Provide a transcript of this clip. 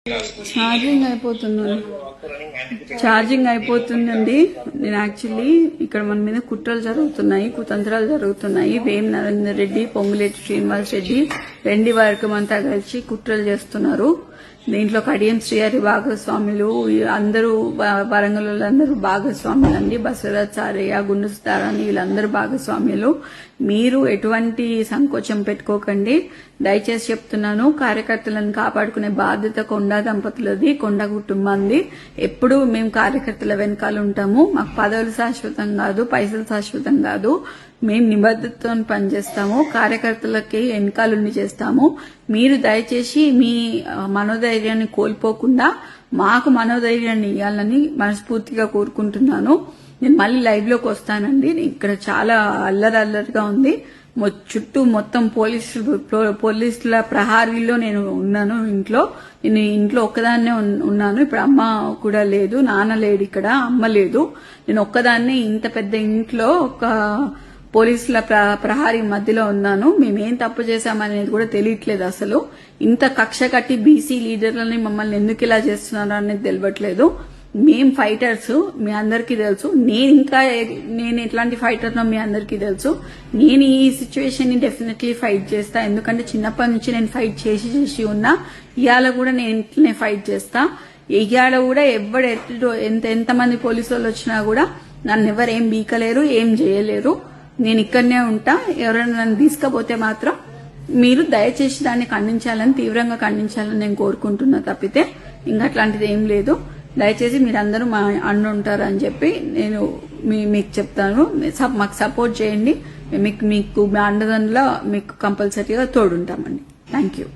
Charging అయిపోతుందండి. నేను actually ఇక్కడ మన మీద కుట్రలు జరుగుతున్నాయి, కుతంత్రాలు జరుగుతున్నాయి. వేం నరేందర్ రెడ్డి, పొంగులేటి శ్రీనివాస్ రెడ్డి, రెండి వర్గం అంతా కలిసి కుట్రలు చేస్తున్నారు. దీంట్లో కడియం శ్రీహరి భాగస్వాములు, అందరూ వరంగల్ అందరూ భాగస్వాములు అండి. బసవరాజ్ సారయ్య, గుండు సుతారాణి వీళ్ళందరూ భాగస్వాములు. మీరు ఎటువంటి సంకోచం పెట్టుకోకండి. దయచేసి చెప్తున్నాను, కార్యకర్తలను కాపాడుకునే బాధ్యత కొండా దంపతులది, కొండా కుటుంబాన్ని. ఎప్పుడు మేము కార్యకర్తల వెనకాల ఉంటాము. మాకు పదవులు శాశ్వతం కాదు, పైసలు శాశ్వతం కాదు. మేము నిబద్ధతతో పనిచేస్తాము, కార్యకర్తలకి వెనకాలండి చేస్తాము. మీరు దయచేసి మీ మనోధైర్యాన్ని కోల్పోకుండా మాకు మనోధైర్యాన్ని ఇవ్వాలని మనస్ఫూర్తిగా కోరుకుంటున్నాను. నేను మళ్ళీ లైవ్ లోకి వస్తానండి. ఇక్కడ చాలా అల్లరిగా ఉంది. చుట్టూ మొత్తం పోలీసుల ప్రహారీలో నేను ఉన్నాను. నేను ఇంట్లో ఒక్కదాన్నే ఉన్నాను. ఇప్పుడు అమ్మ కూడా లేదు, నాన్న లేడు, ఇక్కడ అమ్మ లేదు. నేను ఒక్కదాన్నే ఇంత పెద్ద ఇంట్లో ఒక పోలీసుల ప్రహారీ మధ్యలో ఉన్నాను. మేమేం తప్పు చేశామనేది కూడా తెలియట్లేదు. అసలు ఇంత కక్ష కట్టి బీసీ లీడర్లని మమ్మల్ని ఎందుకు ఇలా చేస్తున్నారు అనేది తెలియట్లేదు. మేం ఫైటర్స్, మీ అందరికీ తెలుసు. నేను ఎట్లాంటి ఫైటర్నో మీ అందరికీ తెలుసు. నేను ఈ సిచ్యువేషన్ ని డెఫినెట్లీ ఫైట్ చేస్తా. ఎందుకంటే చిన్నప్పటి నుంచి నేను ఫైట్ చేసి ఉన్నా. ఇవాళ కూడా నేను ఇంట్లోనే ఫైట్ చేస్తా. ఇవాళ కూడా ఎంతమంది పోలీసు వాళ్ళు వచ్చినా కూడా నన్ను ఎవరేం బీకలేరు, ఏం చేయలేరు. నేను ఇక్కడనే ఉంటా. ఎవరైనా నన్ను తీసుకపోతే మాత్రం మీరు దయచేసి దాన్ని ఖండించాలని, తీవ్రంగా ఖండించాలని నేను కోరుకుంటున్నా. తప్పితే ఇంకా అట్లాంటిది ఏం లేదు. దయచేసి మీరందరూ మా అండ ఉంటారని చెప్పి నేను మీకు చెప్తాను. మాకు సపోర్ట్ చేయండి. మీకు మీ అండదండలో మీకు కంపల్సరీగా తోడుంటామండి. Thank you.